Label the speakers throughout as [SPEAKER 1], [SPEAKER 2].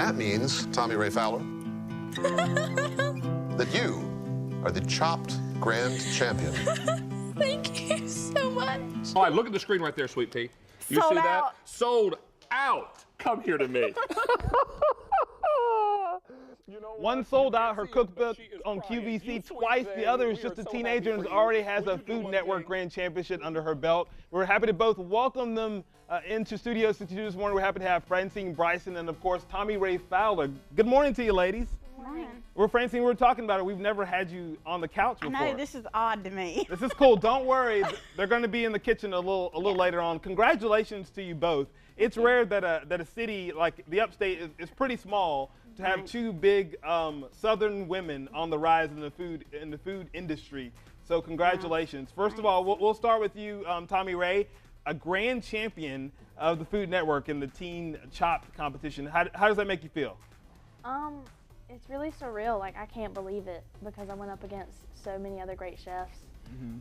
[SPEAKER 1] that means, Tommi Rae Fowler, that you are the chopped grand champion.
[SPEAKER 2] Thank you so much.
[SPEAKER 3] All right, look at the screen right there, Sweet Pea. You
[SPEAKER 2] Sold
[SPEAKER 3] see that?
[SPEAKER 2] out.
[SPEAKER 3] Sold out. Come here to me.
[SPEAKER 4] One sold out her cookbook on QVC twice. The other is just a teenager and already has a Food Network Grand Championship under her belt. We're happy to both welcome them into Studio 62 this morning. We're happy to have Francine, Bryson, and of course, Tommi Rae Fowler. Good morning to you, ladies.
[SPEAKER 2] Good morning.
[SPEAKER 4] Well, Francine, we were talking about it. We've never had you on the couch before.
[SPEAKER 5] I know, this is odd to me.
[SPEAKER 4] This is cool. Don't worry. They're going to be in the kitchen a little later on. Congratulations to you both. It's rare that a city like the upstate is pretty small to have two big Southern women on the rise in the food industry. So congratulations. First of all, we'll start with you, Tommi Rae, a grand champion of the Food Network in the Teen Chopped competition. How does that make you feel?
[SPEAKER 2] It's really surreal. Like, I can't believe it because I went up against so many other great chefs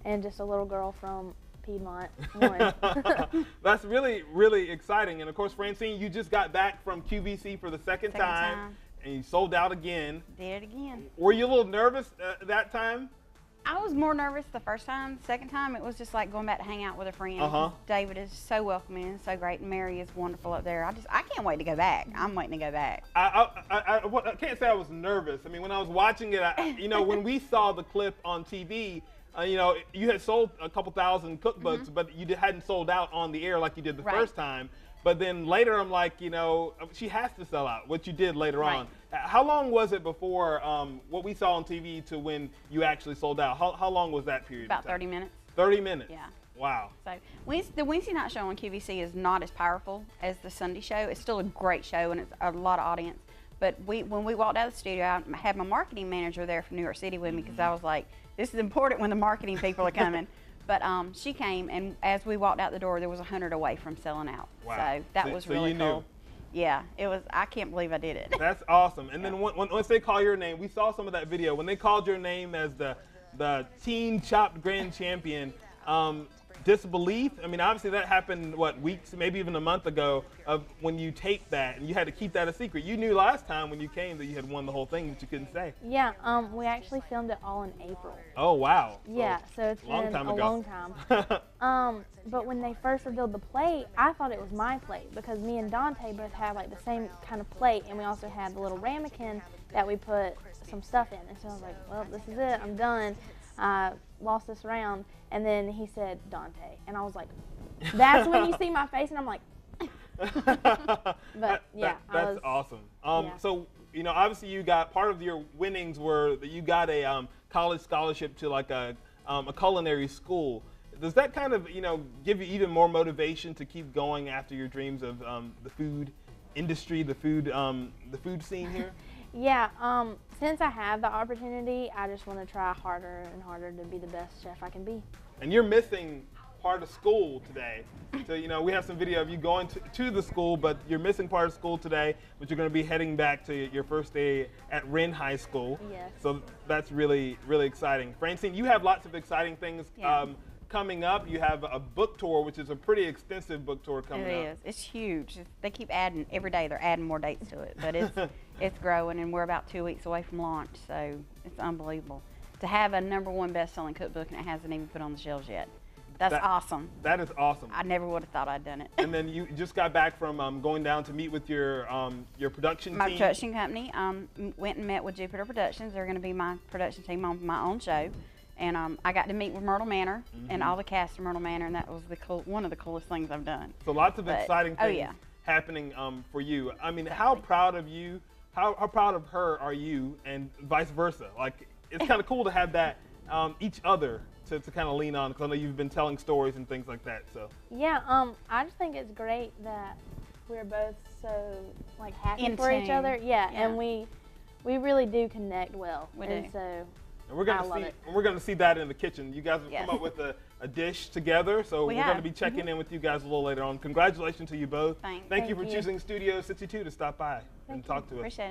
[SPEAKER 2] and just a little girl from Piedmont won.
[SPEAKER 4] That's really, really exciting. And of course, Francine, you just got back from QVC for the second time, and you sold out again.
[SPEAKER 5] Did it again.
[SPEAKER 4] Were you a little nervous that time?
[SPEAKER 5] I was more nervous the first time. The second time, it was just like going back to hang out with a friend. David is so welcoming and so great, and Mary is wonderful up there. I can't wait to go back. I'm waiting to go back.
[SPEAKER 4] I can't say I was nervous. I mean, when I was watching it, you know, when we saw the clip on TV, you know, you had sold a couple thousand cookbooks, but you hadn't sold out on the air like you did the first time. But then later, I'm like, you know, she has to sell out, what you did later on. How long was it before what we saw on TV to when you actually sold out? How long was that period?
[SPEAKER 5] About 30 minutes.
[SPEAKER 4] 30 minutes?
[SPEAKER 5] Yeah.
[SPEAKER 4] Wow.
[SPEAKER 5] So the Wednesday night show on QVC is not as powerful as the Sunday show. It's still a great show, and it's a lot of audience. But when we walked out of the studio, I had my marketing manager there from New York City with me because I was like, this is important when the marketing people are coming. But she came, and as we walked out the door, there was 100 away from selling out.
[SPEAKER 4] Wow.
[SPEAKER 5] So that was really cool.
[SPEAKER 4] Knew.
[SPEAKER 5] Yeah, it was. I can't believe I did it.
[SPEAKER 4] That's awesome. And then once they call your name, we saw some of that video. When they called your name as the Teen Chopped Grand Champion, disbelief. I mean, obviously that happened, what, weeks, maybe even a month ago, of when you taped that, and you had to keep that a secret. You knew last time when you came that you had won the whole thing, but you couldn't say.
[SPEAKER 2] Yeah, we actually filmed it all in April.
[SPEAKER 4] Oh, wow.
[SPEAKER 2] Yeah, so it's been a long time. But when they first revealed the plate, I thought it was my plate because me and Dante both have like the same kind of plate, and we also had the little ramekin that we put some stuff in. And so I was like, well, this is it, I'm done. Lost this round. And then he said Dante, and I was like, that's when you see my face, and I'm like, but yeah,
[SPEAKER 4] that's awesome. So, you know, obviously you got, part of your winnings were that you got a college scholarship to like a culinary school. Does that kind of, you know, give you even more motivation to keep going after your dreams of the food industry, the food scene here?
[SPEAKER 2] Yeah, since I have the opportunity, I just want to try harder and harder to be the best chef I can be.
[SPEAKER 4] And you're missing part of school today. So, you know, we have some video of you going to the school, but you're missing part of school today, but you're going to be heading back to your first day at Wren High School.
[SPEAKER 2] Yes.
[SPEAKER 4] So that's really, really exciting. Francine, you have lots of exciting things coming up. You have a book tour, which is a pretty extensive book tour coming up.
[SPEAKER 5] It is. It's huge. They keep adding, every day they're adding more dates to it, but it's growing, and we're about 2 weeks away from launch, so it's unbelievable. To have a #1 best-selling cookbook and it hasn't even put on the shelves yet. That's awesome.
[SPEAKER 4] That is awesome.
[SPEAKER 5] I never would have thought I'd done it.
[SPEAKER 4] And then you just got back from going down to meet with your production team.
[SPEAKER 5] My production company went and met with Jupiter Productions. They're going to be my production team on my own show. And I got to meet with Myrtle Manor and all the cast of Myrtle Manor, and that was one of the coolest things I've done.
[SPEAKER 4] So lots of exciting things happening for you. I mean, how proud of you, how proud of her are you, and vice versa? Like, it's kind of cool to have that each other to kind of lean on, because I know you've been telling stories and things like that. So
[SPEAKER 2] yeah, I just think it's great that we're both so like happy for each other. Yeah, and we really do connect well.
[SPEAKER 5] We do.
[SPEAKER 2] So
[SPEAKER 4] and we're gonna see that in the kitchen. You guys have come up with a dish together, so we're going to be checking in with you guys a little later on. Congratulations to you both.
[SPEAKER 5] Thank
[SPEAKER 4] you for choosing Studio 62 to stop by and talk to us.
[SPEAKER 5] Appreciate it.